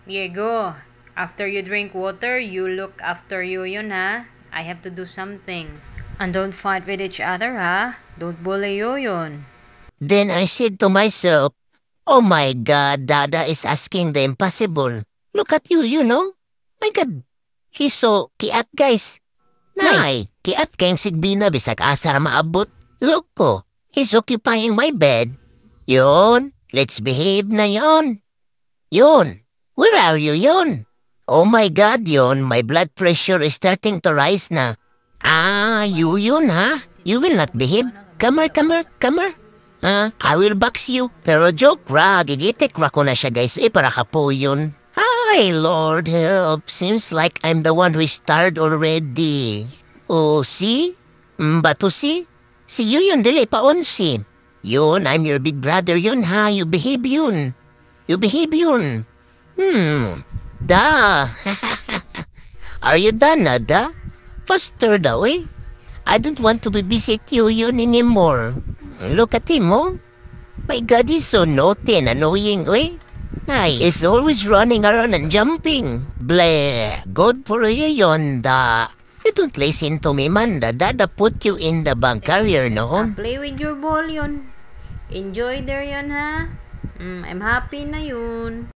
Diego, after you drink water, you look after you yun ha. I have to do something. And don't fight with each other ha. Don't bully you yun. Then I said to myself, oh my God, Dada is asking the impossible. Look at you, you know? My God, he's so kiat, guys. Nay, kiat kayong sigbina bisag asa na maabot. Look ko, he's occupying my bed. Yun, let's behave na yon. Yun, where are you, yun? Oh my God, yun, my blood pressure is starting to rise na. Ah, you yun, ha? You will not behave. Come here, come here, come here. I will box you. Pero joke ra, gigitik ra ko na siya, guys. Para ka po yun. Ay, Lord help. Seems like I'm the one who is tired already. Oh, see? Bato see? Si you yun, dili pa on si. Yun, I'm your big brother yun, ha? You behave yun. You behave yun. Da. Are you done na, da? Faster daw, eh? I don't want to babysit you yun anymore. Look at him, oh. My God, he's so naughty and annoying, eh? Ay, he's always running around and jumping. Bleh, good for you yun, da. You don't listen to me, man. Da Dada put you in the bag carrier, no? Play with your ball yun. Enjoy there yun ha. I'm happy na yun.